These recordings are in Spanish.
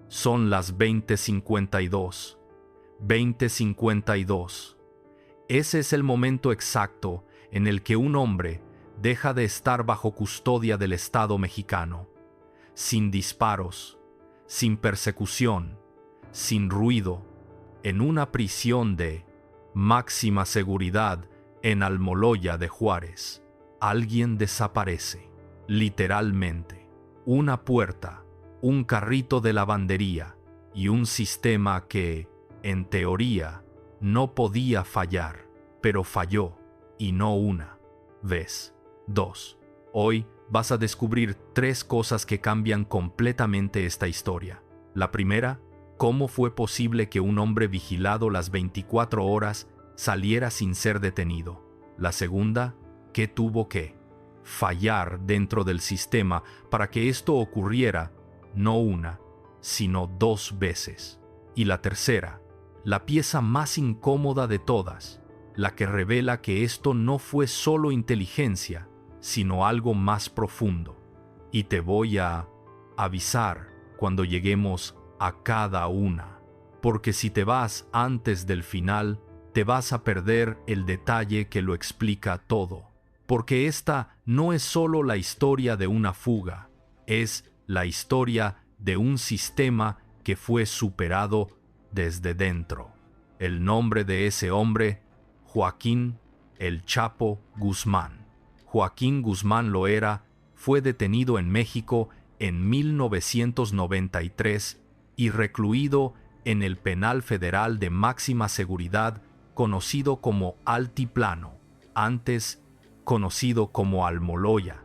Son las 20:52. 20:52. Ese es el momento exacto en el que un hombre deja de estar bajo custodia del Estado mexicano, sin disparos, sin persecución, sin ruido, en una prisión de máxima seguridad en Almoloya de Juárez. Alguien desaparece, literalmente. Una puerta, un carrito de lavandería y un sistema que, en teoría, no podía fallar, pero falló, y no una vez, dos. Hoy vas a descubrir 3 cosas que cambian completamente esta historia. La primera, cómo fue posible que un hombre vigilado las 24 horas saliera sin ser detenido. La segunda, qué tuvo que fallar dentro del sistema para que esto ocurriera no una, sino 2 veces. Y la tercera, la pieza más incómoda de todas, la que revela que esto no fue solo inteligencia, sino algo más profundo. Y te voy a avisar cuando lleguemos a cada una, porque si te vas antes del final, te vas a perder el detalle que lo explica todo. Porque esta no es solo la historia de una fuga, es la historia de un sistema que fue superado desde dentro. El nombre de ese hombre, Joaquín El Chapo Guzmán. Joaquín Guzmán Loera fue detenido en México en 1993 y recluido en el Penal Federal de Máxima Seguridad conocido como Altiplano, antes conocido como Almoloya.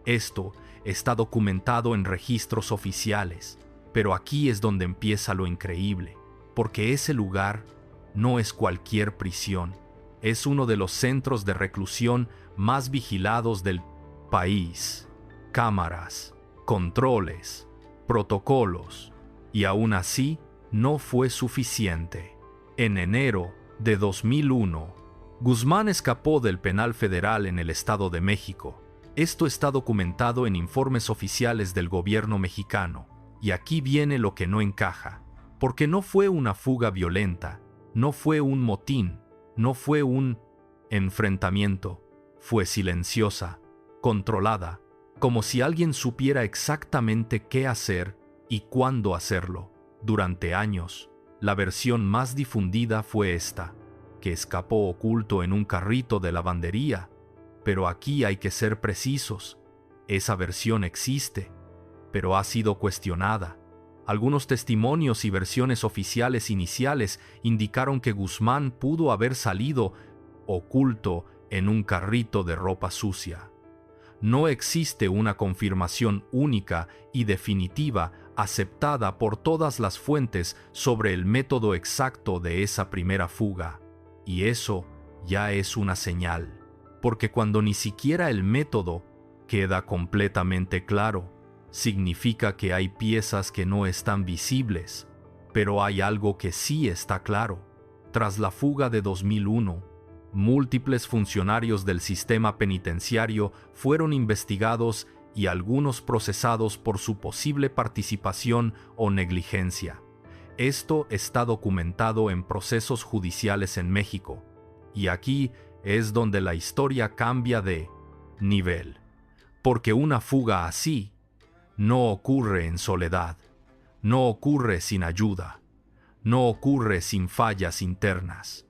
Esto está documentado en registros oficiales, pero aquí es donde empieza lo increíble, porque ese lugar no es cualquier prisión, es uno de los centros de reclusión más vigilados del país. Cámaras, controles, protocolos, y aún así no fue suficiente. En enero de 2001, Guzmán escapó del penal federal en el Estado de México. Esto está documentado en informes oficiales del gobierno mexicano, y aquí viene lo que no encaja, porque no fue una fuga violenta, no fue un motín, no fue un enfrentamiento, fue silenciosa, controlada, como si alguien supiera exactamente qué hacer y cuándo hacerlo. Durante años, la versión más difundida fue esta, que escapó oculto en un carrito de lavandería. Pero aquí hay que ser precisos. Esa versión existe, pero ha sido cuestionada. Algunos testimonios y versiones oficiales iniciales indicaron que Guzmán pudo haber salido oculto en un carrito de ropa sucia. No existe una confirmación única y definitiva aceptada por todas las fuentes sobre el método exacto de esa primera fuga. Y eso ya es una señal, porque cuando ni siquiera el método queda completamente claro, significa que hay piezas que no están visibles, pero hay algo que sí está claro. Tras la fuga de 2001, múltiples funcionarios del sistema penitenciario fueron investigados y algunos procesados por su posible participación o negligencia. Esto está documentado en procesos judiciales en México, y aquí es donde la historia cambia de nivel, porque una fuga así no ocurre en soledad, no ocurre sin ayuda, no ocurre sin fallas internas.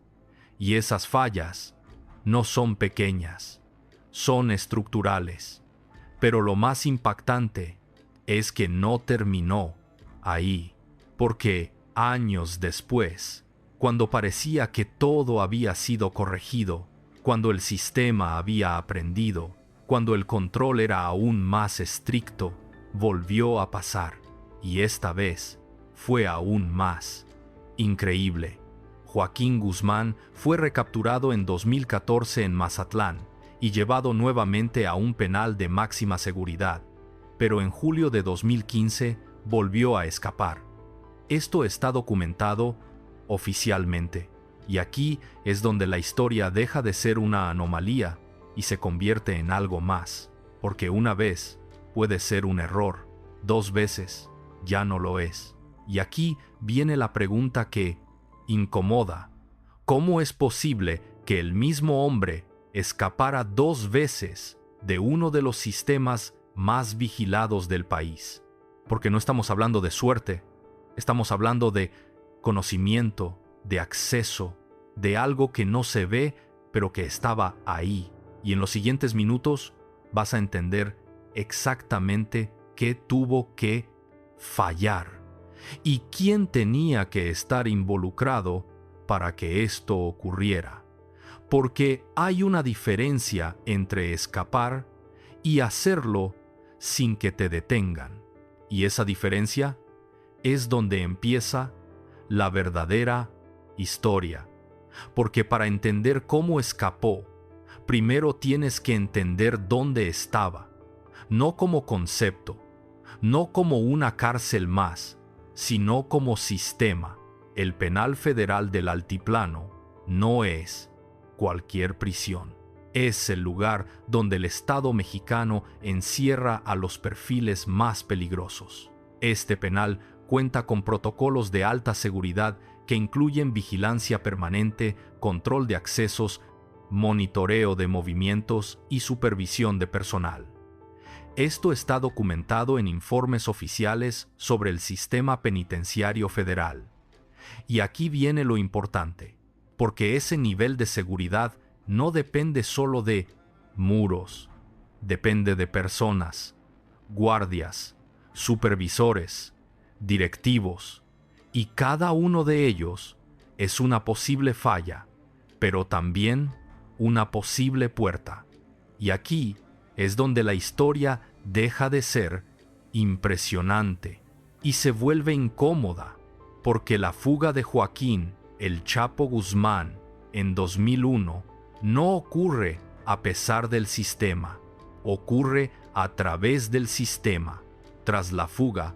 Y esas fallas no son pequeñas, son estructurales. Pero lo más impactante es que no terminó ahí, porque años después, cuando parecía que todo había sido corregido, cuando el sistema había aprendido, cuando el control era aún más estricto, volvió a pasar, y esta vez fue aún más increíble. Joaquín Guzmán fue recapturado en 2014 en Mazatlán y llevado nuevamente a un penal de máxima seguridad, pero en julio de 2015 volvió a escapar. Esto está documentado oficialmente, y aquí es donde la historia deja de ser una anomalía y se convierte en algo más, porque una vez puede ser un error, 2 veces ya no lo es. Y aquí viene la pregunta que incomoda. ¿Cómo es posible que el mismo hombre escapara 2 veces de uno de los sistemas más vigilados del país? Porque no estamos hablando de suerte, estamos hablando de conocimiento, de acceso, de algo que no se ve, pero que estaba ahí. Y en los siguientes minutos vas a entender exactamente qué tuvo que fallar y quién tenía que estar involucrado para que esto ocurriera. Porque hay una diferencia entre escapar y hacerlo sin que te detengan. Y esa diferencia es donde empieza la verdadera historia. Porque para entender cómo escapó, primero tienes que entender dónde estaba, no como concepto, no como una cárcel más, sino como sistema. El penal federal del Altiplano no es cualquier prisión. Es el lugar donde el Estado mexicano encierra a los perfiles más peligrosos. Este penal cuenta con protocolos de alta seguridad que incluyen vigilancia permanente, control de accesos, monitoreo de movimientos y supervisión de personal. Esto está documentado en informes oficiales sobre el sistema penitenciario federal. Y aquí viene lo importante, porque ese nivel de seguridad no depende solo de muros, depende de personas, guardias, supervisores, directivos, y cada uno de ellos es una posible falla, pero también una posible puerta. Y aquí es donde la historia deja de ser impresionante y se vuelve incómoda, porque la fuga de Joaquín El Chapo Guzmán en 2001 no ocurre a pesar del sistema, ocurre a través del sistema. Tras la fuga,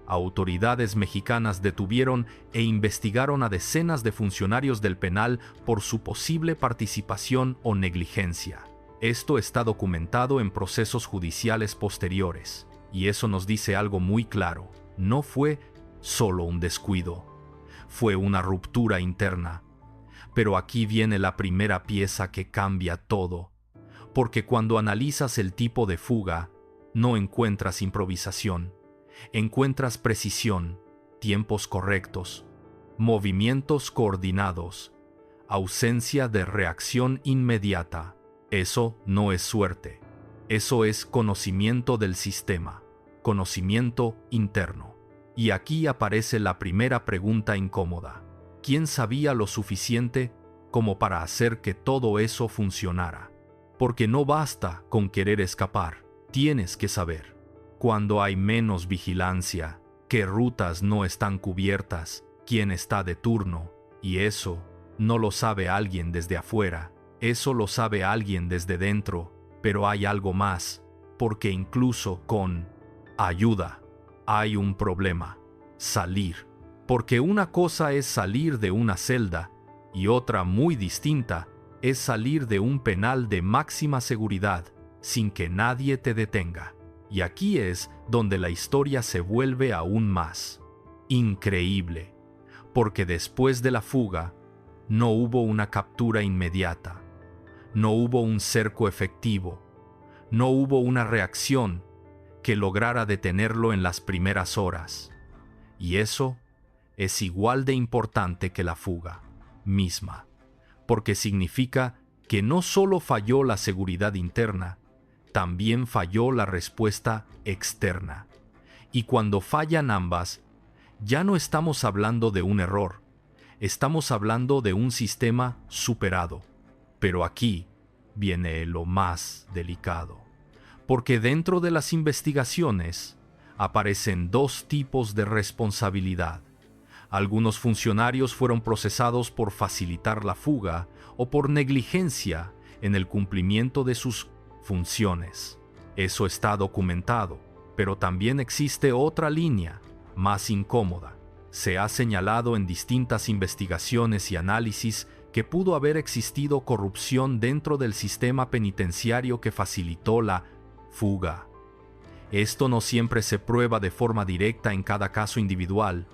autoridades mexicanas detuvieron e investigaron a decenas de funcionarios del penal por su posible participación o negligencia. Esto está documentado en procesos judiciales posteriores, y eso nos dice algo muy claro. No fue solo un descuido, fue una ruptura interna. Pero aquí viene la primera pieza que cambia todo, porque cuando analizas el tipo de fuga, no encuentras improvisación, encuentras precisión, tiempos correctos, movimientos coordinados, ausencia de reacción inmediata. Eso no es suerte, eso es conocimiento del sistema, conocimiento interno. Y aquí aparece la primera pregunta incómoda. ¿Quién sabía lo suficiente como para hacer que todo eso funcionara? Porque no basta con querer escapar, tienes que saber. Cuando hay menos vigilancia, qué rutas no están cubiertas, quién está de turno, y eso no lo sabe alguien desde afuera, eso lo sabe alguien desde dentro, pero hay algo más, porque incluso con ayuda hay un problema: salir. Porque una cosa es salir de una celda y otra muy distinta es salir de un penal de máxima seguridad sin que nadie te detenga. Y aquí es donde la historia se vuelve aún más increíble, porque después de la fuga no hubo una captura inmediata, no hubo un cerco efectivo, no hubo una reacción que lograra detenerlo en las primeras horas. Y eso es igual de importante que la fuga misma, porque significa que no solo falló la seguridad interna, también falló la respuesta externa. Y cuando fallan ambas, ya no estamos hablando de un error, estamos hablando de un sistema superado. Pero aquí viene lo más delicado, porque dentro de las investigaciones aparecen 2 tipos de responsabilidad. Algunos funcionarios fueron procesados por facilitar la fuga o por negligencia en el cumplimiento de sus funciones. Eso está documentado, pero también existe otra línea, más incómoda. Se ha señalado en distintas investigaciones y análisis que pudo haber existido corrupción dentro del sistema penitenciario que facilitó la fuga. Esto no siempre se prueba de forma directa en cada caso individual,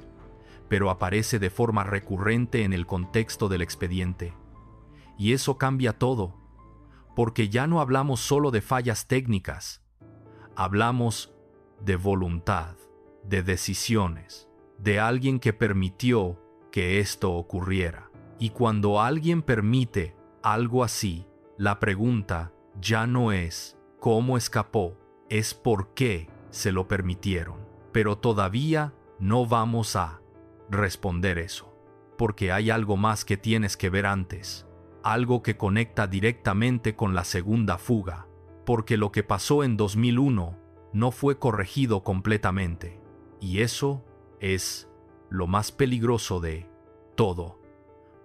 pero aparece de forma recurrente en el contexto del expediente. Y eso cambia todo, porque ya no hablamos solo de fallas técnicas, hablamos de voluntad, de decisiones, de alguien que permitió que esto ocurriera. Y cuando alguien permite algo así, la pregunta ya no es cómo escapó, es por qué se lo permitieron. Pero todavía no vamos a responder eso, porque hay algo más que tienes que ver antes, algo que conecta directamente con la segunda fuga, porque lo que pasó en 2001 no fue corregido completamente, y eso es lo más peligroso de todo,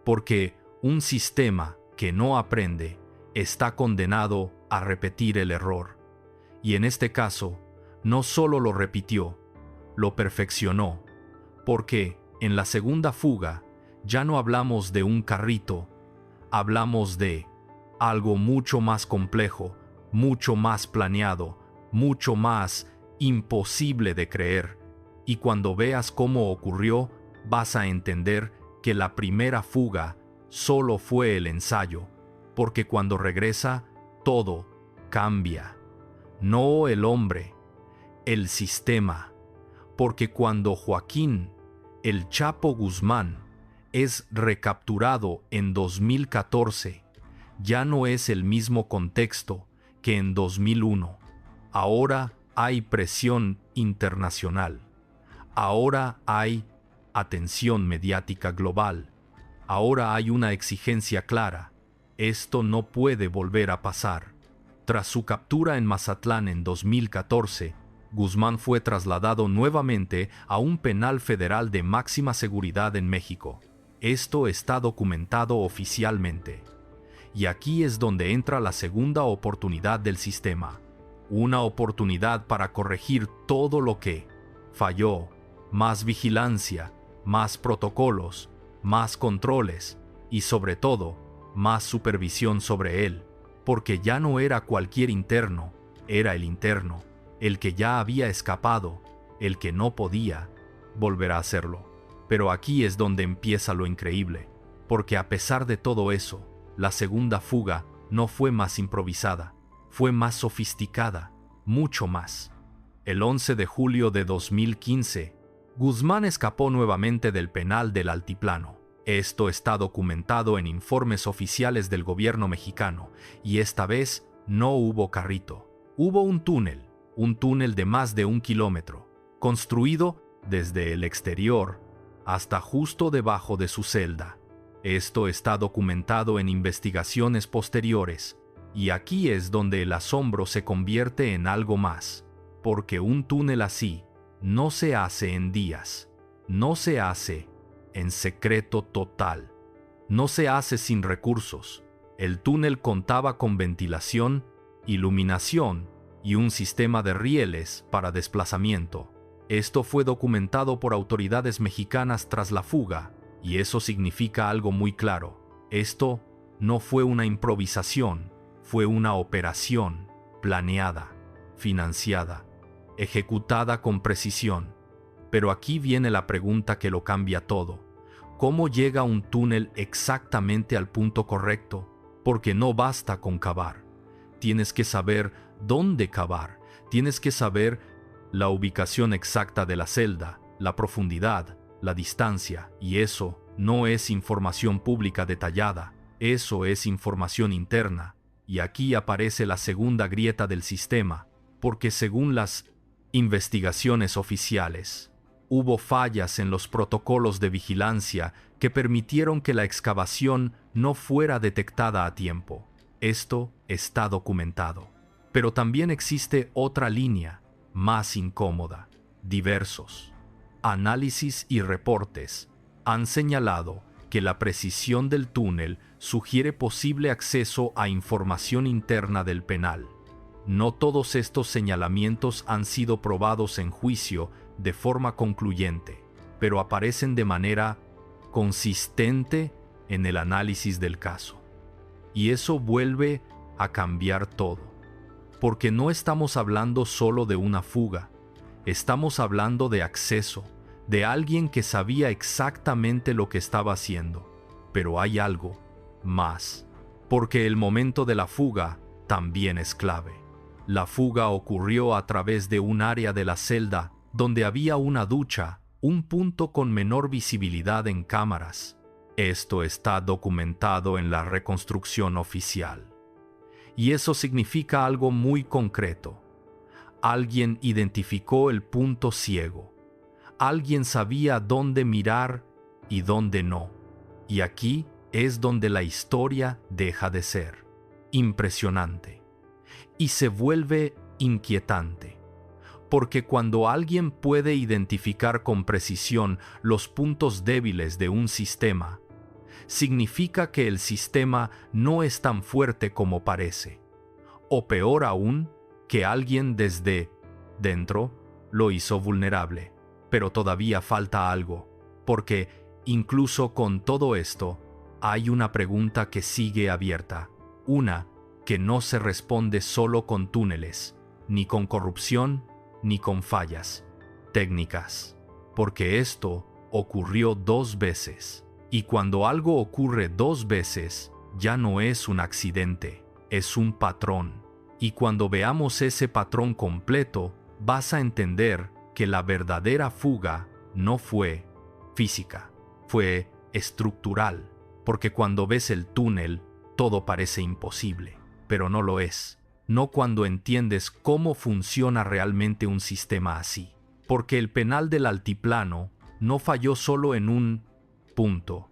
porque un sistema que no aprende está condenado a repetir el error, y en este caso, no solo lo repitió, lo perfeccionó, porque en la segunda fuga ya no hablamos de un carrito, hablamos de algo mucho más complejo, mucho más planeado, mucho más imposible de creer, y cuando veas cómo ocurrió, vas a entender que la primera fuga solo fue el ensayo, porque cuando regresa, todo cambia. No el hombre, el sistema, porque cuando Joaquín, el Chapo Guzmán, es recapturado en 2014, ya no es el mismo contexto que en 2001. Ahora hay presión internacional. Ahora hay atención mediática global. Ahora hay una exigencia clara. Esto no puede volver a pasar. Tras su captura en Mazatlán en 2014, Guzmán fue trasladado nuevamente a un penal federal de máxima seguridad en México. Esto está documentado oficialmente. Y aquí es donde entra la segunda oportunidad del sistema. Una oportunidad para corregir todo lo que falló. Más vigilancia, más protocolos, más controles y sobre todo, más supervisión sobre él. Porque ya no era cualquier interno, era el interno, el que ya había escapado, el que no podía volver a hacerlo. Pero aquí es donde empieza lo increíble, porque a pesar de todo eso, la segunda fuga no fue más improvisada, fue más sofisticada, mucho más. El 11 de julio de 2015, Guzmán escapó nuevamente del penal del Altiplano. Esto está documentado en informes oficiales del gobierno mexicano, y esta vez no hubo carrito. Hubo un túnel de más de 1 kilómetro, construido desde el exterior hasta justo debajo de su celda. Esto está documentado en investigaciones posteriores, y aquí es donde el asombro se convierte en algo más, porque un túnel así no se hace en días, no se hace en secreto total, no se hace sin recursos. El túnel contaba con ventilación, iluminación y un sistema de rieles para desplazamiento. Esto fue documentado por autoridades mexicanas tras la fuga, y eso significa algo muy claro. Esto no fue una improvisación, fue una operación planeada, financiada, ejecutada con precisión. Pero aquí viene la pregunta que lo cambia todo. ¿Cómo llega un túnel exactamente al punto correcto? Porque no basta con cavar. Tienes que saber dónde cavar, tienes que saber la ubicación exacta de la celda, la profundidad, la distancia, y eso no es información pública detallada, eso es información interna. Y aquí aparece la segunda grieta del sistema, porque según las investigaciones oficiales, hubo fallas en los protocolos de vigilancia que permitieron que la excavación no fuera detectada a tiempo. Esto está documentado. Pero también existe otra línea, más incómoda. Diversos análisis y reportes han señalado que la precisión del túnel sugiere posible acceso a información interna del penal. No todos estos señalamientos han sido probados en juicio de forma concluyente, pero aparecen de manera consistente en el análisis del caso. Y eso vuelve a cambiar todo, porque no estamos hablando solo de una fuga, estamos hablando de acceso, de alguien que sabía exactamente lo que estaba haciendo. Pero hay algo más, porque el momento de la fuga también es clave. La fuga ocurrió a través de un área de la celda donde había una ducha, un punto con menor visibilidad en cámaras. Esto está documentado en la reconstrucción oficial. Y eso significa algo muy concreto. Alguien identificó el punto ciego. Alguien sabía dónde mirar y dónde no. Y aquí es donde la historia deja de ser impresionante y se vuelve inquietante. Porque cuando alguien puede identificar con precisión los puntos débiles de un sistema, significa que el sistema no es tan fuerte como parece. O peor aún, que alguien desde dentro lo hizo vulnerable. Pero todavía falta algo, porque incluso con todo esto, hay una pregunta que sigue abierta. Una que no se responde solo con túneles, ni con corrupción, ni con fallas técnicas. Porque esto ocurrió 2 veces. Y cuando algo ocurre 2 veces, ya no es un accidente, es un patrón. Y cuando veamos ese patrón completo, vas a entender que la verdadera fuga no fue física, fue estructural. Porque cuando ves el túnel, todo parece imposible, pero no lo es. No cuando entiendes cómo funciona realmente un sistema así. Porque el penal del altiplano no falló solo en un punto,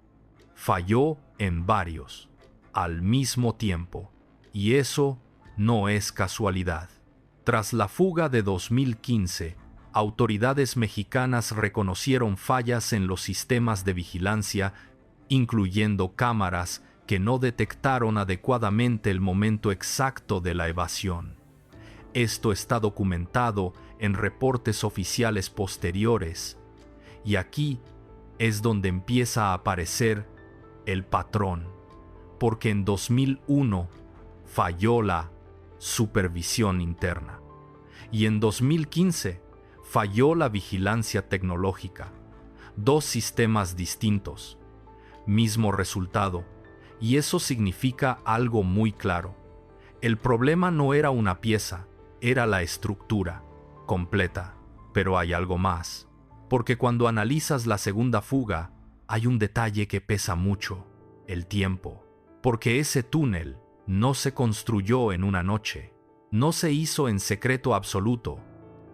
falló en varios, al mismo tiempo, y eso no es casualidad. Tras la fuga de 2015, autoridades mexicanas reconocieron fallas en los sistemas de vigilancia, incluyendo cámaras que no detectaron adecuadamente el momento exacto de la evasión. Esto está documentado en reportes oficiales posteriores, y aquí es donde empieza a aparecer el patrón, porque en 2001 falló la supervisión interna y en 2015 falló la vigilancia tecnológica. 2 sistemas distintos, mismo resultado, y eso significa algo muy claro. El problema no era una pieza, era la estructura completa. Pero hay algo más. Porque cuando analizas la segunda fuga, hay un detalle que pesa mucho: el tiempo. Porque ese túnel no se construyó en una noche, no se hizo en secreto absoluto,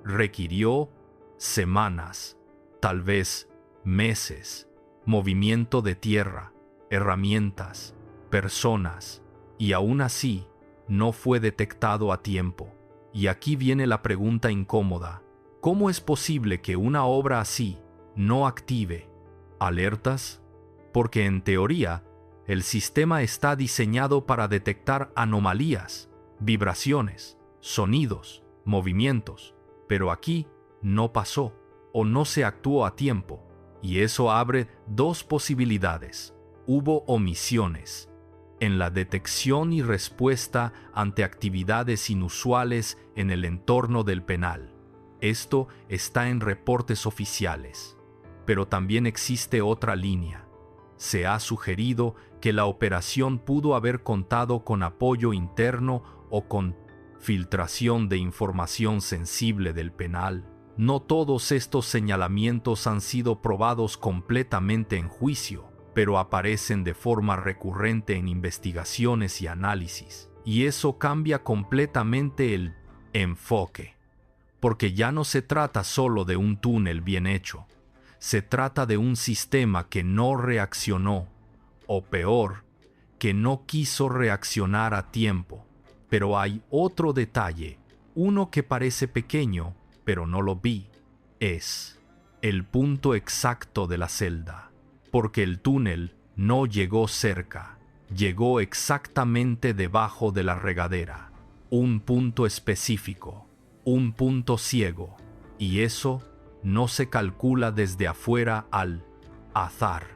requirió semanas, tal vez meses, movimiento de tierra, herramientas, personas, y aún así no fue detectado a tiempo. Y aquí viene la pregunta incómoda: ¿cómo es posible que una obra así no active alertas? Porque en teoría, el sistema está diseñado para detectar anomalías, vibraciones, sonidos, movimientos, pero aquí no pasó o no se actuó a tiempo, y eso abre 2 posibilidades. Hubo omisiones en la detección y respuesta ante actividades inusuales en el entorno del penal. Esto está en reportes oficiales. Pero también existe otra línea. Se ha sugerido que la operación pudo haber contado con apoyo interno o con filtración de información sensible del penal. No todos estos señalamientos han sido probados completamente en juicio, pero aparecen de forma recurrente en investigaciones y análisis. Y eso cambia completamente el enfoque. Porque ya no se trata solo de un túnel bien hecho. Se trata de un sistema que no reaccionó, o peor, que no quiso reaccionar a tiempo. Pero hay otro detalle, uno que parece pequeño, pero no lo vi. Es el punto exacto de la celda. Porque el túnel no llegó cerca, llegó exactamente debajo de la regadera. Un punto específico, un punto ciego, y eso no se calcula desde afuera al azar.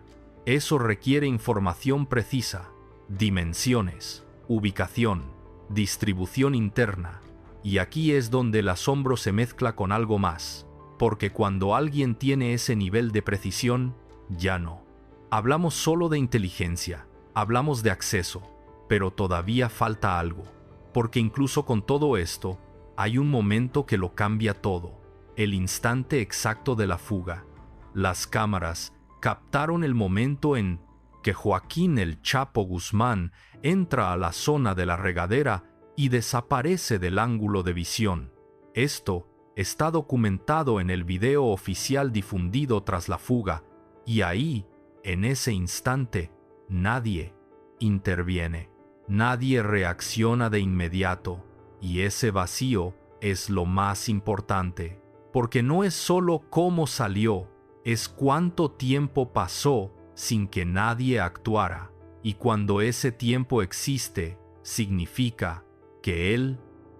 Eso requiere información precisa, dimensiones, ubicación, distribución interna, y aquí es donde el asombro se mezcla con algo más. porque cuando alguien tiene ese nivel de precisión, ya no. Hablamos solo de inteligencia, hablamos de acceso, pero todavía falta algo, porque incluso con todo esto, hay un momento que lo cambia todo, el instante exacto de la fuga. Las cámaras captaron el momento en que Joaquín El Chapo Guzmán entra a la zona de la regadera y desaparece del ángulo de visión. Esto está documentado en el video oficial difundido tras la fuga, y ahí, en ese instante, nadie interviene, nadie reacciona de inmediato, y ese vacío es lo más importante, porque no es solo cómo salió, es cuánto tiempo pasó sin que nadie actuara, y cuando ese tiempo existe, significa que el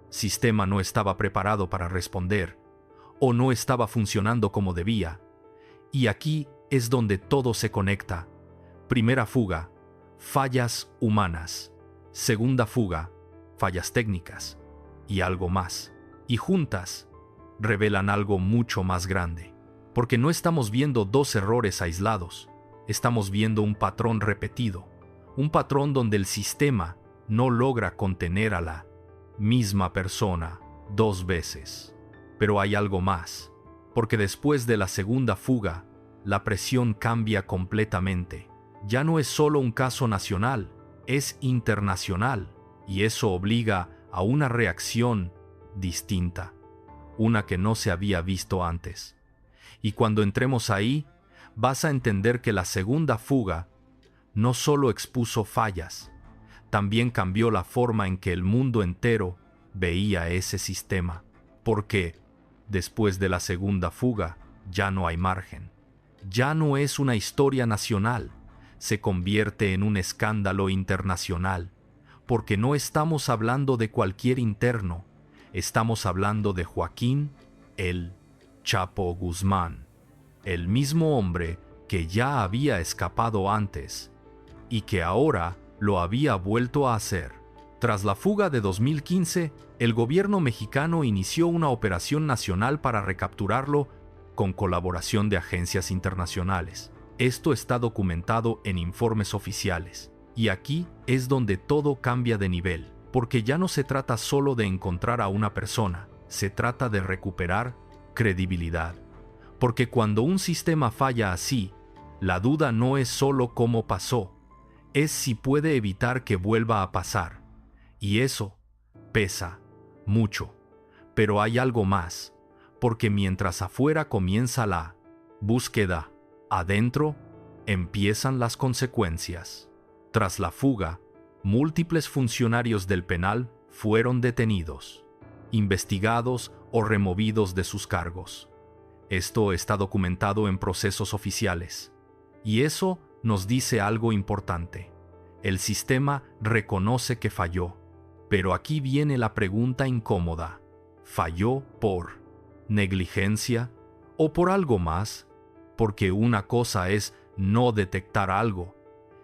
sistema no estaba preparado para responder, o no estaba funcionando como debía. Y aquí es donde todo se conecta. Primera fuga, fallas humanas. Segunda fuga, fallas técnicas. Y algo más. Y juntas, revelan algo mucho más grande. Porque no estamos viendo dos errores aislados. Estamos viendo un patrón repetido. Un patrón donde el sistema no logra contener a la misma persona dos veces. Pero hay algo más. Porque después de la segunda fuga, la presión cambia completamente. Ya no es solo un caso nacional, es internacional, y eso obliga a una reacción distinta, una que no se había visto antes. Y cuando entremos ahí, vas a entender que la segunda fuga no solo expuso fallas, también cambió la forma en que el mundo entero veía ese sistema, porque después de la segunda fuga ya no hay margen. Ya no es una historia nacional, se convierte en un escándalo internacional, porque no estamos hablando de cualquier interno, estamos hablando de Joaquín El Chapo Guzmán, el mismo hombre que ya había escapado antes y que ahora lo había vuelto a hacer. Tras la fuga de 2015, el gobierno mexicano inició una operación nacional para recapturarlo con colaboración de agencias internacionales. Esto está documentado en informes oficiales. Y aquí es donde todo cambia de nivel, porque ya no se trata solo de encontrar a una persona, se trata de recuperar credibilidad. Porque cuando un sistema falla así, la duda no es solo cómo pasó, es si puede evitar que vuelva a pasar. Y eso pesa mucho. Pero hay algo más, porque mientras afuera comienza la búsqueda, adentro empiezan las consecuencias. Tras la fuga, múltiples funcionarios del penal fueron detenidos, investigados o removidos de sus cargos. Esto está documentado en procesos oficiales. Y eso nos dice algo importante. El sistema reconoce que falló. Pero aquí viene la pregunta incómoda. ¿Falló por negligencia o por algo más? Porque una cosa es no detectar algo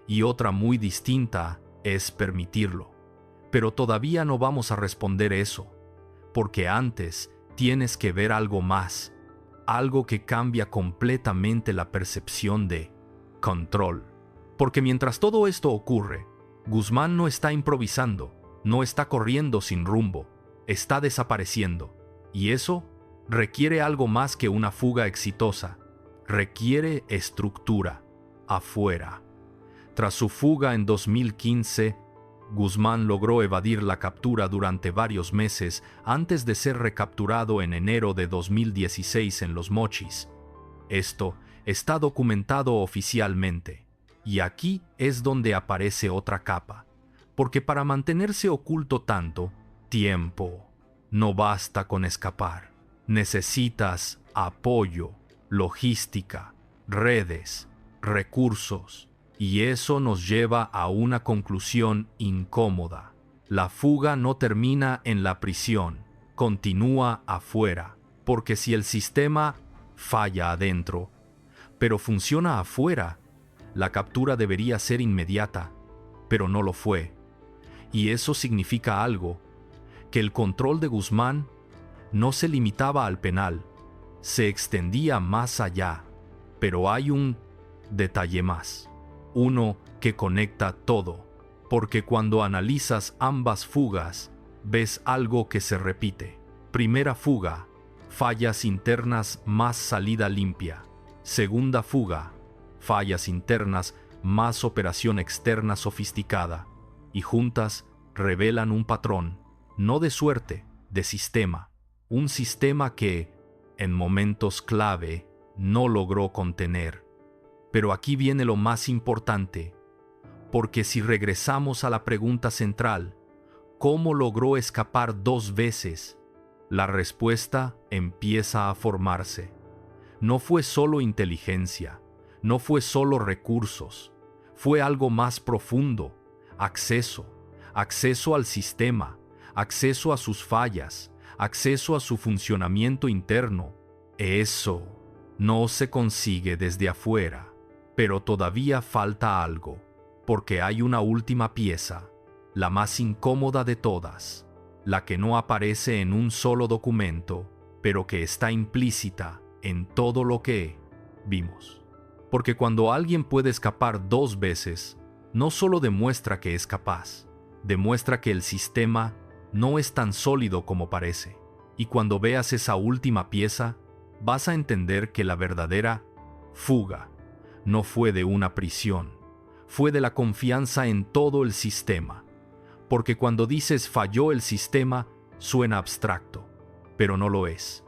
y otra muy distinta es permitirlo. Pero todavía no vamos a responder eso, porque antes tienes que ver algo más, algo que cambia completamente la percepción de control. Porque mientras todo esto ocurre, Guzmán no está improvisando, no está corriendo sin rumbo, está desapareciendo. Y eso requiere algo más que una fuga exitosa, requiere estructura, afuera. Tras su fuga en 2015, Guzmán logró evadir la captura durante varios meses antes de ser recapturado en enero de 2016 en Los Mochis. Esto está documentado oficialmente, y aquí es donde aparece otra capa, porque para mantenerse oculto tanto tiempo, no basta con escapar. Necesitas apoyo, logística, redes, recursos. Y eso nos lleva a una conclusión incómoda. La fuga no termina en la prisión, continúa afuera, porque si el sistema falla adentro, pero funciona afuera, la captura debería ser inmediata, pero no lo fue. Y eso significa algo, que el control de Guzmán no se limitaba al penal, se extendía más allá. Pero hay un detalle más, uno que conecta todo, porque cuando analizas ambas fugas, ves algo que se repite. Primera fuga, fallas internas más salida limpia. Segunda fuga, fallas internas más operación externa sofisticada. Y juntas revelan un patrón, no de suerte, de sistema. Un sistema que, en momentos clave, no logró contener. Pero aquí viene lo más importante, porque si regresamos a la pregunta central, ¿cómo logró escapar 2 veces? La respuesta empieza a formarse. No fue solo inteligencia, no fue solo recursos, fue algo más profundo, acceso al sistema, acceso a sus fallas, acceso a su funcionamiento interno. Eso no se consigue desde afuera, pero todavía falta algo, porque hay una última pieza, la más incómoda de todas, la que no aparece en un solo documento, pero que está implícita en todo lo que vimos. Porque cuando alguien puede escapar 2 veces, no solo demuestra que es capaz, demuestra que el sistema no es tan sólido como parece. Y cuando veas esa última pieza, vas a entender que la verdadera fuga no fue de una prisión, fue de la confianza en todo el sistema. Porque cuando dices falló el sistema, suena abstracto, pero no lo es.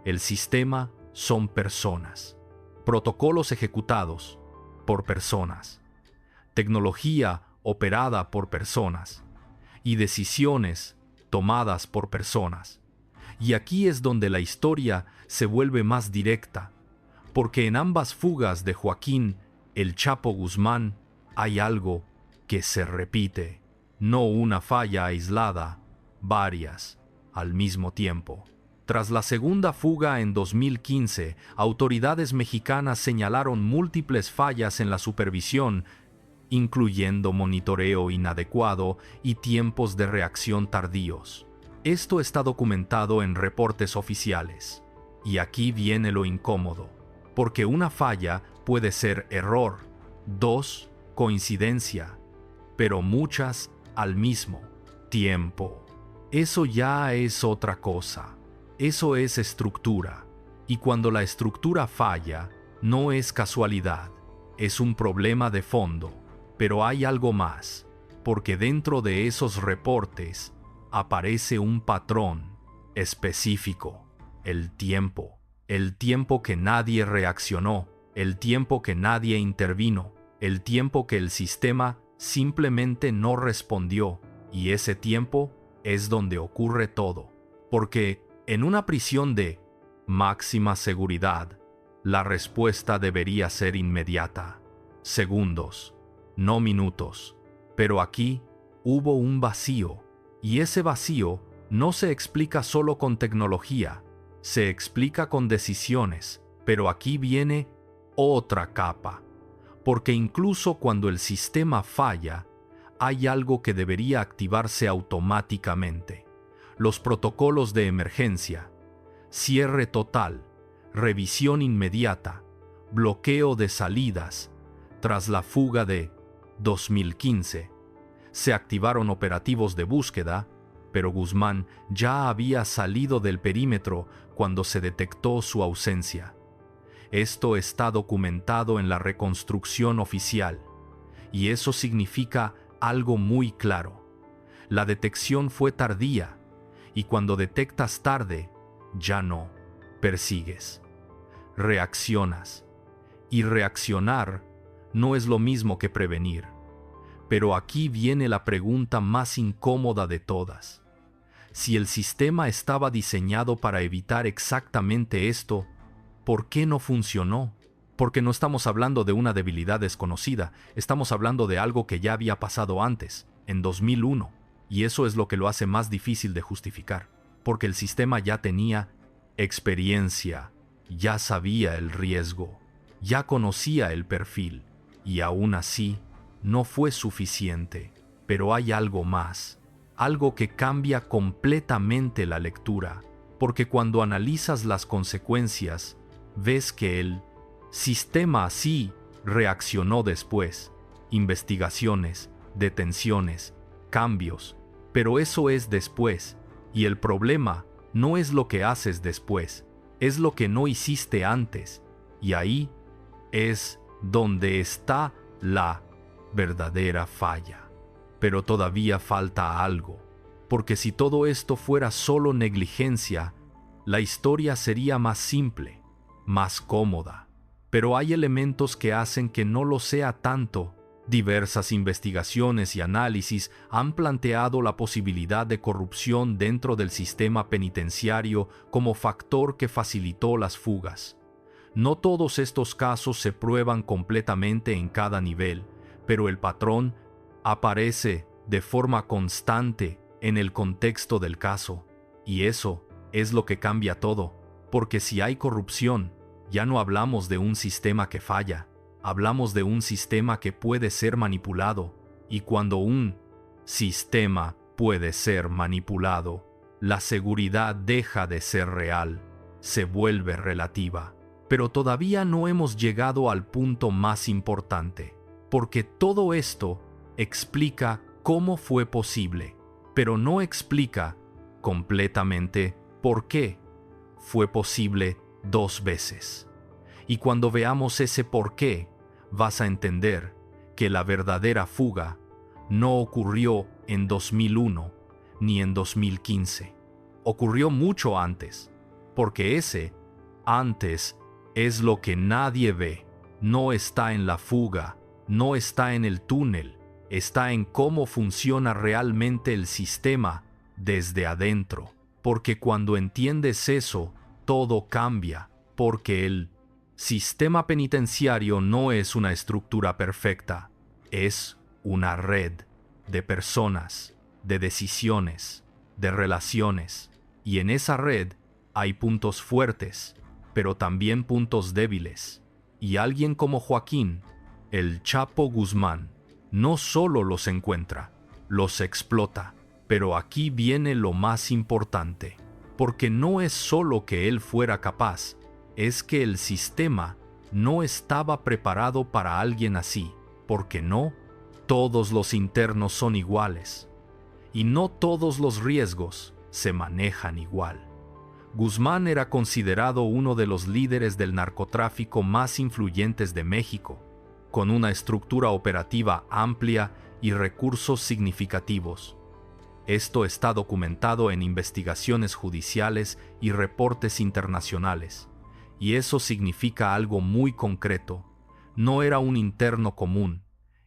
El sistema son personas, protocolos ejecutados por personas, tecnología operada por personas y decisiones tomadas por personas. Y aquí es donde la historia se vuelve más directa, porque en ambas fugas de Joaquín El Chapo Guzmán hay algo que se repite, no una falla aislada, varias al mismo tiempo. Tras la segunda fuga en 2015, autoridades mexicanas señalaron múltiples fallas en la supervisión, incluyendo monitoreo inadecuado y tiempos de reacción tardíos. Esto está documentado en reportes oficiales. Y aquí viene lo incómodo, porque una falla puede ser error, 2, coincidencia, pero muchas al mismo tiempo. Eso ya es otra cosa. Eso es estructura. Y cuando la estructura falla, no es casualidad, es un problema de fondo. Pero hay algo más, porque dentro de esos reportes aparece un patrón específico: el tiempo que nadie reaccionó, el tiempo que nadie intervino, el tiempo que el sistema simplemente no respondió, y ese tiempo es donde ocurre todo. Porque en una prisión de máxima seguridad, la respuesta debería ser inmediata, segundos, no minutos. Pero aquí hubo un vacío. Y ese vacío no se explica solo con tecnología, se explica con decisiones, pero aquí viene otra capa, porque incluso cuando el sistema falla, hay algo que debería activarse automáticamente: los protocolos de emergencia, cierre total, revisión inmediata, bloqueo de salidas. Tras la fuga de 2015, se activaron operativos de búsqueda, pero Guzmán ya había salido del perímetro cuando se detectó su ausencia. Esto está documentado en la reconstrucción oficial, y eso significa algo muy claro. La detección fue tardía, y cuando detectas tarde, ya no persigues, reaccionas. Y reaccionar no es lo mismo que prevenir. Pero aquí viene la pregunta más incómoda de todas. Si el sistema estaba diseñado para evitar exactamente esto, ¿por qué no funcionó? Porque no estamos hablando de una debilidad desconocida, estamos hablando de algo que ya había pasado antes, en 2001, y eso es lo que lo hace más difícil de justificar, porque el sistema ya tenía experiencia, ya sabía el riesgo, ya conocía el perfil, y aún así, no fue suficiente. Pero hay algo más, algo que cambia completamente la lectura, porque cuando analizas las consecuencias, ves que el sistema así reaccionó después. Investigaciones, detenciones, cambios, pero eso es después, y el problema no es lo que haces después, es lo que no hiciste antes, y ahí es donde está la verdadera falla. Pero todavía falta algo, porque si todo esto fuera solo negligencia, la historia sería más simple, más cómoda. Pero hay elementos que hacen que no lo sea tanto. Diversas investigaciones y análisis han planteado la posibilidad de corrupción dentro del sistema penitenciario como factor que facilitó las fugas. No todos estos casos se prueban completamente en cada nivel, pero el patrón aparece de forma constante en el contexto del caso, y eso es lo que cambia todo, porque si hay corrupción, ya no hablamos de un sistema que falla, hablamos de un sistema que puede ser manipulado, y cuando un sistema puede ser manipulado, la seguridad deja de ser real, se vuelve relativa. Pero todavía no hemos llegado al punto más importante, porque todo esto explica cómo fue posible, pero no explica completamente por qué fue posible 2 veces. Y cuando veamos ese por qué, vas a entender que la verdadera fuga no ocurrió en 2001 ni en 2015. Ocurrió mucho antes, porque ese antes es lo que nadie ve. No está en la fuga, no está en el túnel, está en cómo funciona realmente el sistema desde adentro. Porque cuando entiendes eso, todo cambia, porque el sistema penitenciario no es una estructura perfecta, es una red de personas, de decisiones, de relaciones, y en esa red hay puntos fuertes, pero también puntos débiles. Y alguien como Joaquín, el Chapo Guzmán, no solo los encuentra, los explota. Pero aquí viene lo más importante, porque no es solo que él fuera capaz, es que el sistema no estaba preparado para alguien así, porque no todos los internos son iguales, y no todos los riesgos se manejan igual. Guzmán era considerado uno de los líderes del narcotráfico más influyentes de México, con una estructura operativa amplia y recursos significativos. Esto está documentado en investigaciones judiciales y reportes internacionales, y eso significa algo muy concreto. No era un interno común,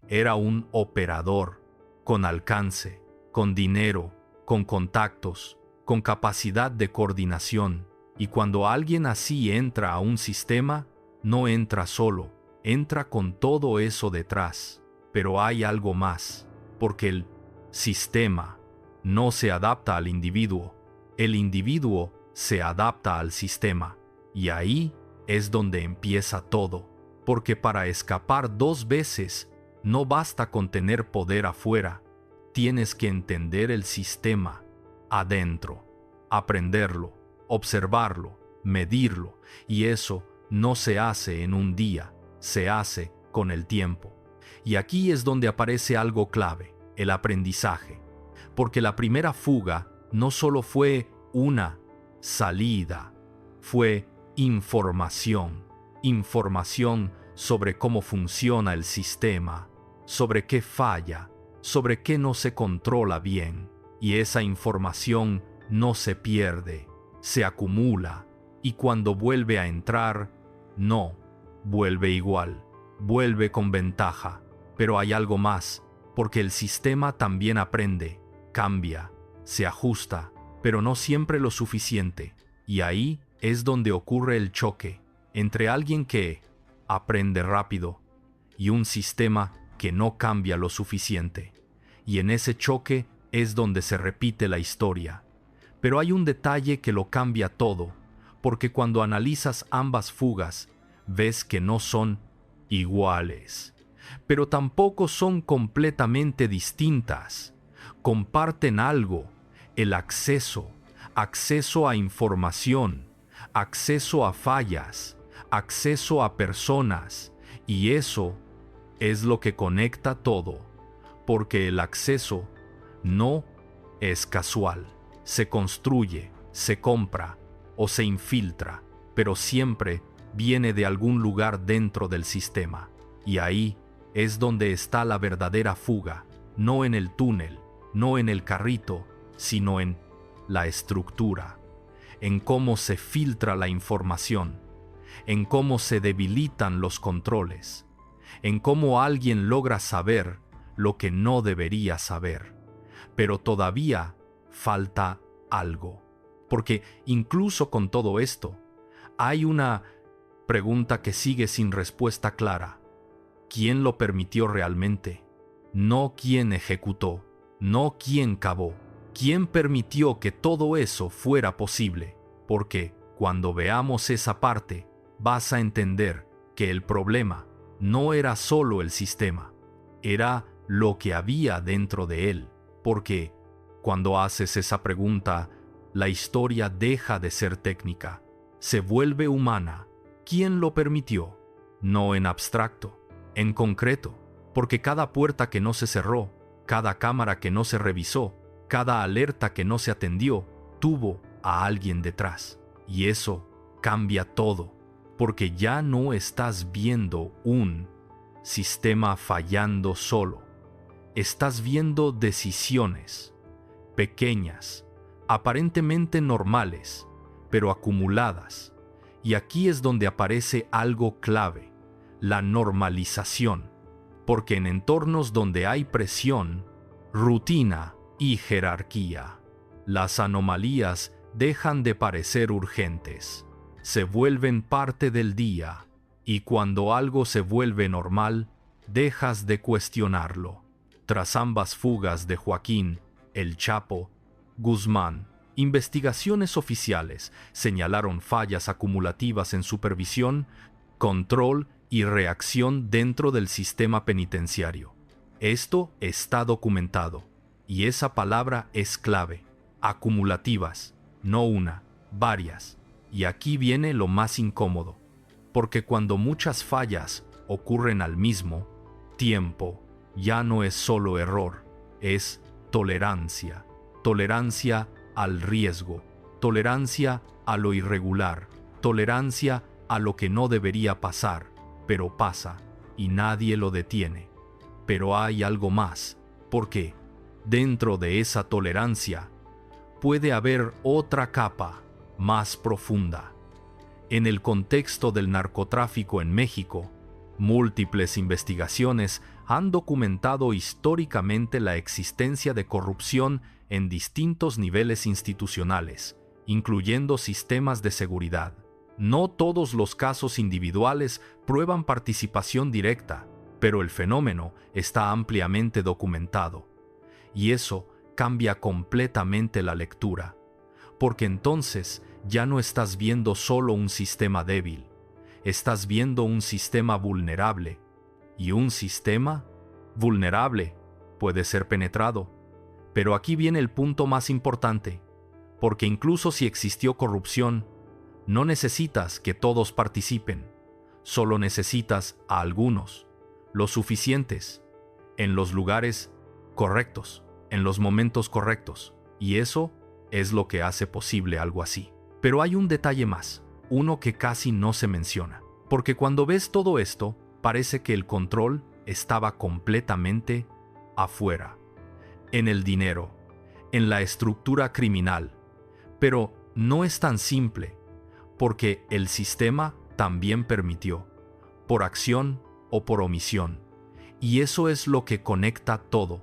era un operador, con alcance, con dinero, con contactos, con capacidad de coordinación, y cuando alguien así entra a un sistema, no entra solo, entra con todo eso detrás. Pero hay algo más, porque el sistema no se adapta al individuo, el individuo se adapta al sistema, y ahí es donde empieza todo, porque para escapar 2 veces no basta con tener poder afuera, tienes que entender el sistema adentro, aprenderlo, observarlo, medirlo, y eso no se hace en un día, se hace con el tiempo. Y aquí es donde aparece algo clave, el aprendizaje, porque la primera fuga no solo fue una salida, fue información, información sobre cómo funciona el sistema, sobre qué falla, sobre qué no se controla bien, y esa información no se pierde, se acumula, y cuando vuelve a entrar, no vuelve igual, vuelve con ventaja. Pero hay algo más, porque el sistema también aprende, cambia, se ajusta, pero no siempre lo suficiente, y ahí es donde ocurre el choque entre alguien que aprende rápido y un sistema que no cambia lo suficiente. Y en ese choque es donde se repite la historia. Pero hay un detalle que lo cambia todo, porque cuando analizas ambas fugas, ves que no son iguales, pero tampoco son completamente distintas. Comparten algo, el acceso acceso a información, acceso a fallas, acceso a personas, y eso es lo que conecta todo, porque el acceso no es casual, se construye, se compra o se infiltra, pero siempre viene de algún lugar dentro del sistema, y ahí es donde está la verdadera fuga, no en el túnel, no en el carrito, sino en la estructura, en cómo se filtra la información, en cómo se debilitan los controles, en cómo alguien logra saber lo que no debería saber. Pero todavía falta algo, porque incluso con todo esto, hay una pregunta que sigue sin respuesta clara. ¿Quién lo permitió realmente? No quién ejecutó, no quién cavó. ¿Quién permitió que todo eso fuera posible? Porque cuando veamos esa parte, vas a entender que el problema no era solo el sistema, era lo que había dentro de él. Porque cuando haces esa pregunta, la historia deja de ser técnica, se vuelve humana. ¿Quién lo permitió? No en abstracto, en concreto, porque cada puerta que no se cerró, cada cámara que no se revisó, cada alerta que no se atendió, tuvo a alguien detrás. Y eso cambia todo, porque ya no estás viendo un sistema fallando solo. Estás viendo decisiones pequeñas, aparentemente normales, pero acumuladas. Y aquí es donde aparece algo clave, la normalización, porque en entornos donde hay presión, rutina y jerarquía, las anomalías dejan de parecer urgentes, se vuelven parte del día, y cuando algo se vuelve normal, dejas de cuestionarlo. Tras ambas fugas de Joaquín, El Chapo, Guzmán, investigaciones oficiales señalaron fallas acumulativas en supervisión, control y reacción dentro del sistema penitenciario. Esto está documentado, y esa palabra es clave. Acumulativas, no una, varias. Y aquí viene lo más incómodo, porque cuando muchas fallas ocurren al mismo tiempo, ya no es solo error, es tolerancia. Tolerancia al riesgo, tolerancia a lo irregular, tolerancia a lo que no debería pasar, pero pasa y nadie lo detiene. Pero hay algo más, porque dentro de esa tolerancia puede haber otra capa más profunda. En el contexto del narcotráfico en México, múltiples investigaciones han documentado históricamente la existencia de corrupción en distintos niveles institucionales, incluyendo sistemas de seguridad. No todos los casos individuales prueban participación directa, pero el fenómeno está ampliamente documentado. Y eso cambia completamente la lectura, porque entonces ya no estás viendo solo un sistema débil, estás viendo un sistema vulnerable, y un sistema vulnerable puede ser penetrado. Pero aquí viene el punto más importante, porque incluso si existió corrupción, no necesitas que todos participen, solo necesitas a algunos, los suficientes, en los lugares correctos, en los momentos correctos, y eso es lo que hace posible algo así. Pero hay un detalle más, uno que casi no se menciona, porque cuando ves todo esto, parece que el control estaba completamente afuera, en el dinero, en la estructura criminal. Pero no es tan simple, porque el sistema también permitió, por acción o por omisión. Y eso es lo que conecta todo,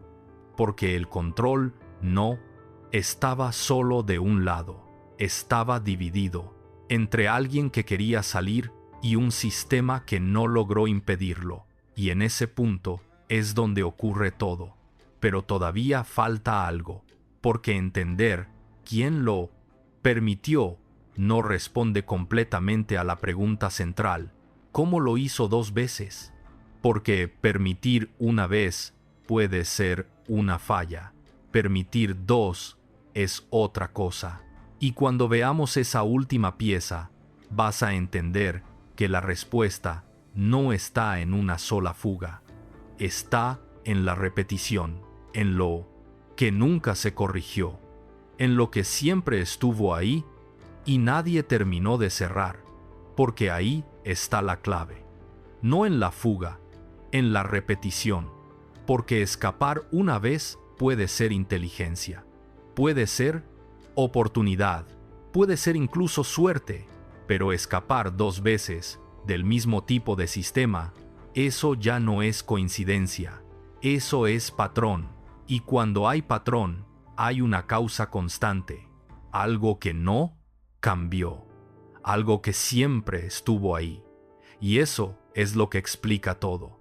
porque el control no estaba solo de un lado, estaba dividido entre alguien que quería salir y un sistema que no logró impedirlo. Y en ese punto es donde ocurre todo. Pero todavía falta algo, porque entender quién lo permitió no responde completamente a la pregunta central: ¿cómo lo hizo dos veces? Porque permitir una vez puede ser una falla, permitir dos es otra cosa. Y cuando veamos esa última pieza, vas a entender que la respuesta no está en una sola fuga, está en la repetición, en lo que nunca se corrigió, en lo que siempre estuvo ahí y nadie terminó de cerrar, porque ahí está la clave. No en la fuga, en la repetición, porque escapar una vez puede ser inteligencia, puede ser oportunidad, puede ser incluso suerte, pero escapar 2 veces del mismo tipo de sistema, eso ya no es coincidencia, eso es patrón, y cuando hay patrón, hay una causa constante, algo que no cambió, algo que siempre estuvo ahí, y eso es lo que explica todo.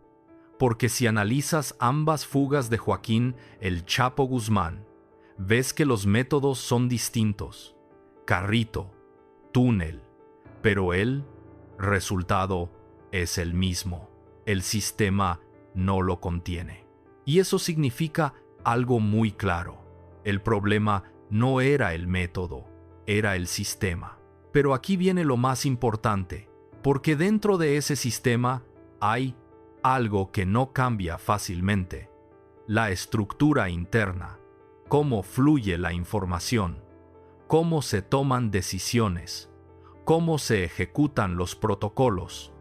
Porque si analizas ambas fugas de Joaquín El Chapo Guzmán, ves que los métodos son distintos. Carrito, túnel, pero el resultado es el mismo. El sistema no lo contiene. Y eso significa algo muy claro. El problema no era el método, era el sistema. Pero aquí viene lo más importante, porque dentro de ese sistema hay algo que no cambia fácilmente: la estructura interna, cómo fluye la información, cómo se toman decisiones, cómo se ejecutan los protocolos,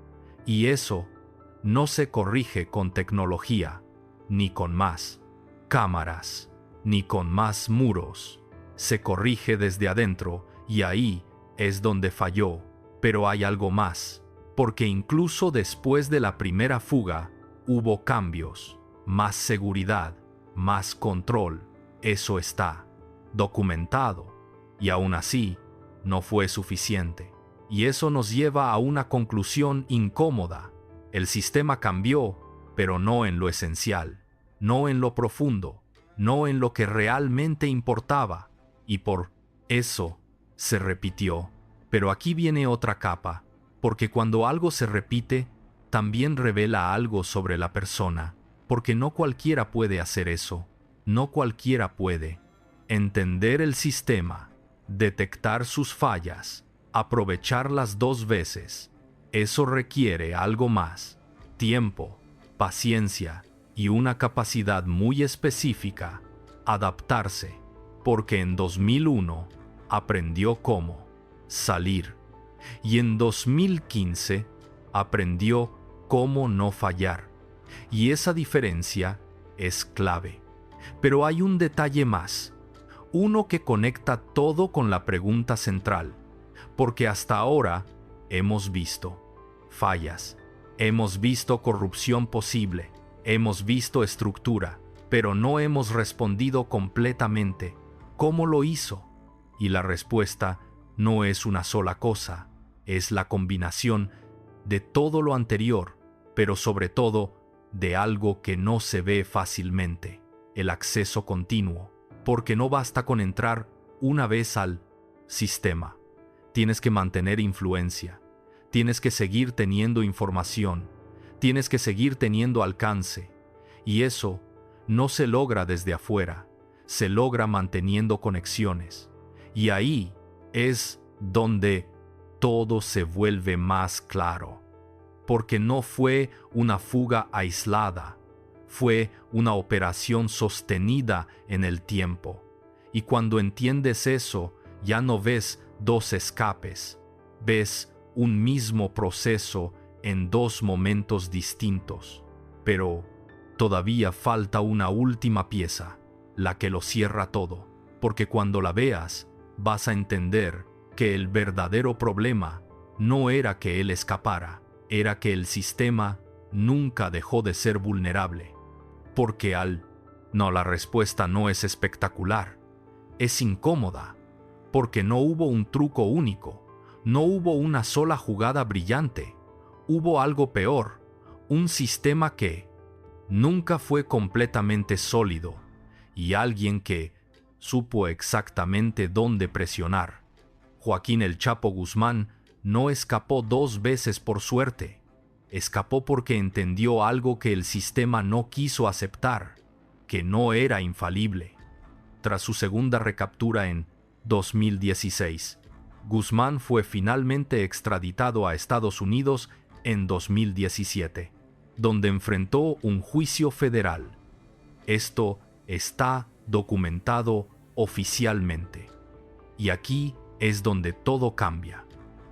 y eso no se corrige con tecnología, ni con más cámaras, ni con más muros. Se corrige desde adentro, y ahí es donde falló. Pero hay algo más, porque incluso después de la primera fuga, hubo cambios, más seguridad, más control. Eso está documentado, y aún así, no fue suficiente. Y eso nos lleva a una conclusión incómoda. El sistema cambió, pero no en lo esencial, no en lo profundo, no en lo que realmente importaba, y por eso se repitió. Pero aquí viene otra capa, porque cuando algo se repite, también revela algo sobre la persona, porque no cualquiera puede hacer eso, no cualquiera puede entender el sistema, detectar sus fallas, aprovecharlas 2 veces. Eso requiere algo más: tiempo, paciencia y una capacidad muy específica: adaptarse, porque en 2001 aprendió cómo salir, y en 2015 aprendió cómo no fallar, y esa diferencia es clave. Pero hay un detalle más, uno que conecta todo con la pregunta central, porque hasta ahora hemos visto fallas, hemos visto corrupción posible, hemos visto estructura, pero no hemos respondido completamente cómo lo hizo. Y la respuesta no es una sola cosa, es la combinación de todo lo anterior, pero sobre todo de algo que no se ve fácilmente: el acceso continuo, porque no basta con entrar una vez al sistema. Tienes que mantener influencia, tienes que seguir teniendo información, tienes que seguir teniendo alcance, y eso no se logra desde afuera, se logra manteniendo conexiones. Y ahí es donde todo se vuelve más claro, porque no fue una fuga aislada, fue una operación sostenida en el tiempo. Y cuando entiendes eso, ya no ves 2 escapes, ves un mismo proceso en 2 momentos distintos. Pero todavía falta una última pieza, la que lo cierra todo, porque cuando la veas, vas a entender que el verdadero problema no era que él escapara, era que el sistema nunca dejó de ser vulnerable. Porque la respuesta no es espectacular, es incómoda, porque no hubo un truco único, no hubo una sola jugada brillante, hubo algo peor: un sistema que nunca fue completamente sólido, y alguien que supo exactamente dónde presionar. Joaquín El Chapo Guzmán no escapó 2 veces por suerte, escapó porque entendió algo que el sistema no quiso aceptar, que no era infalible. Tras su segunda recaptura en 2016. Guzmán fue finalmente extraditado a Estados Unidos en 2017, donde enfrentó un juicio federal. Esto está documentado oficialmente. Y aquí es donde todo cambia,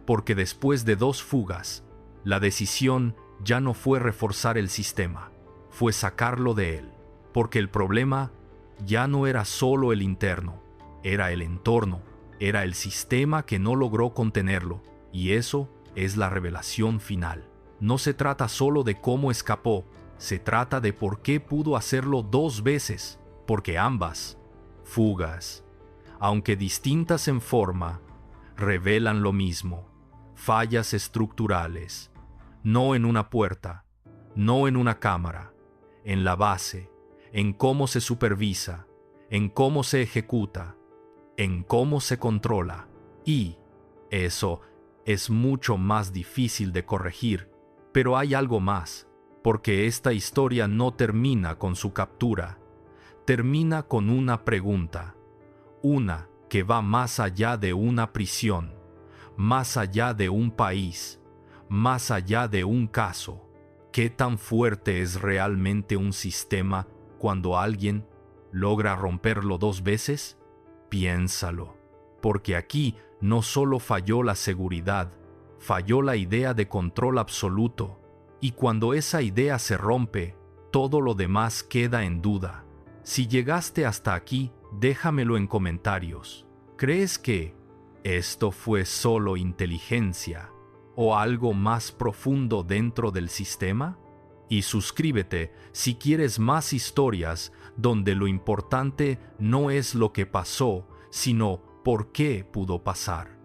porque después de 2 fugas, la decisión ya no fue reforzar el sistema, fue sacarlo de él, porque el problema ya no era solo el interno, era el entorno, era el sistema que no logró contenerlo, y eso es la revelación final. No se trata solo de cómo escapó, se trata de por qué pudo hacerlo 2 veces, porque ambas fugas, aunque distintas en forma, revelan lo mismo: fallas estructurales, no en una puerta, no en una cámara, en la base, en cómo se supervisa, en cómo se ejecuta, en cómo se controla. Y eso es mucho más difícil de corregir, pero hay algo más, porque esta historia no termina con su captura, termina con una pregunta, una que va más allá de una prisión, más allá de un país, más allá de un caso. ¿Qué tan fuerte es realmente un sistema cuando alguien logra romperlo 2 veces? Piénsalo, porque aquí no solo falló la seguridad, falló la idea de control absoluto, y cuando esa idea se rompe, todo lo demás queda en duda. Si llegaste hasta aquí, déjamelo en comentarios. ¿Crees que esto fue solo inteligencia o algo más profundo dentro del sistema? Y suscríbete si quieres más historias donde lo importante no es lo que pasó, sino por qué pudo pasar.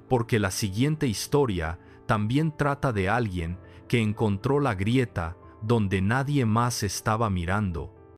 Porque la siguiente historia también trata de alguien que encontró la grieta donde nadie más estaba mirando